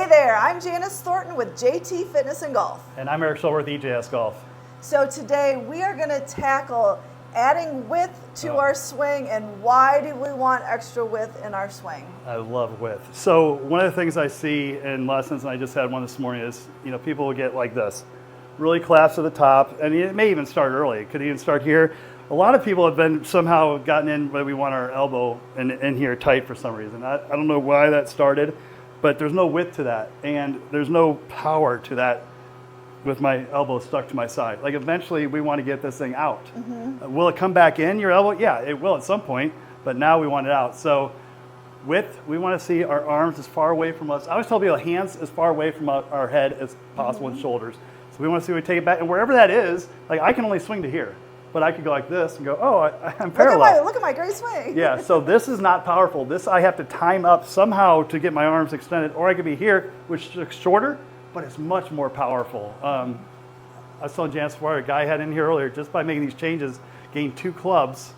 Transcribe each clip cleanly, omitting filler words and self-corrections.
Hey there, I'm Janis Thornton with JT Fitness and Golf. And I'm Erik with EJS Golf. So today we are going to tackle adding width to our swing, and why do we want extra width in our swing? I love width. So one of the things I see in lessons, and I just had one this morning, is people will get like this, really collapse to the top, and it may even start early. It could even start here. A lot of people have been somehow gotten in, but we want our elbow in here tight for some reason. I don't know why that started, but there's no width to that, and there's no power to that with my elbow stuck to my side. Like eventually we want to get this thing out. Will it come back in your elbow? Yeah, it will at some point, but now we want it out. So width, we want to see our arms as far away from us. I always tell people hands as far away from our head as possible and shoulders. So we want to see we take it back, and wherever that is, like I can only swing to here, but I could go like this and go, oh, I'm parallel. Look at my great swing. Yeah, so this is not powerful. This I have to time up somehow to get my arms extended, or I could be here, which is shorter, but it's much more powerful. I was telling Janis before, a guy had in here earlier, just by making these changes, gained 2 clubs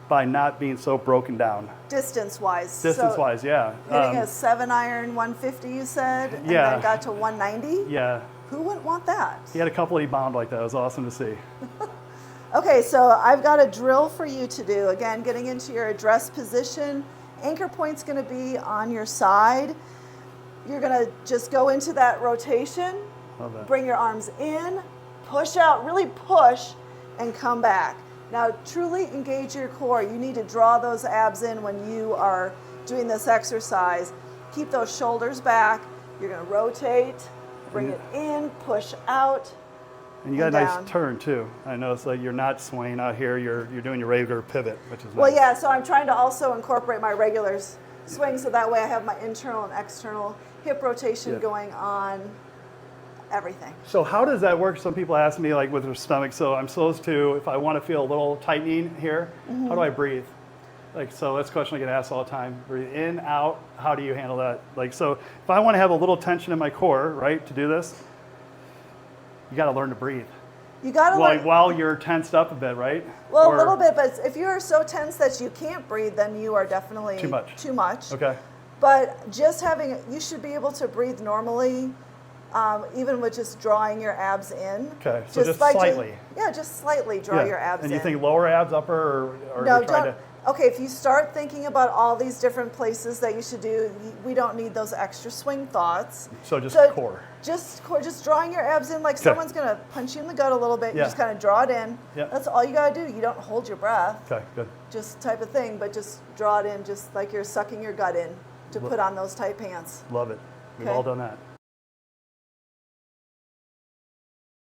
by not being so broken down. Distance-wise. Distance-wise, yeah. Hitting a 7-iron 150, you said, and then got to 190? Yeah. Who wouldn't want that? He had a couple he bombed like that. It was awesome to see. Okay, so I've got a drill for you to do. Again, getting into your address position. Anchor point's going to be on your side. You're going to just go into that rotation, bring your arms in, push out, really push, and come back. Now, truly engage your core. You need to draw those abs in when you are doing this exercise. Keep those shoulders back. You're going to rotate, bring it in, push out. And you got a nice turn too. I noticed like you're not swaying out here. You're doing your regular pivot, which is nice. Well, yeah. So I'm trying to also incorporate my regular swing, so that way I have my internal and external hip rotation going on. Everything. So how does that work? Some people ask me like with their stomach. So I'm supposed to, if I want to feel a little tightening here, how do I breathe? Like, so that's a question I get asked all the time. Breathe in, out. How do you handle that? Like, so if I want to have a little tension in my core, right, to do this, you got to learn to breathe. You got to learn while you're tensed up a bit, right? Well, a little bit, but if you are so tense that you can't breathe, then you are definitely too much. Okay. But just having, you should be able to breathe normally, even with just drawing your abs in. Okay, so just slightly. Just slightly draw your abs in. And you think lower abs, upper, or no, trying to... Okay, if you start thinking about all these different places that you should do, we don't need those extra swing thoughts. So just core. Just core, just drawing your abs in like someone's going to punch you in the gut a little bit. You just kind of draw it in. That's all you got to do. You don't hold your breath. Okay, good. Just type of thing, but just draw it in just like you're sucking your gut in to put on those tight pants. Love it. We've all done that.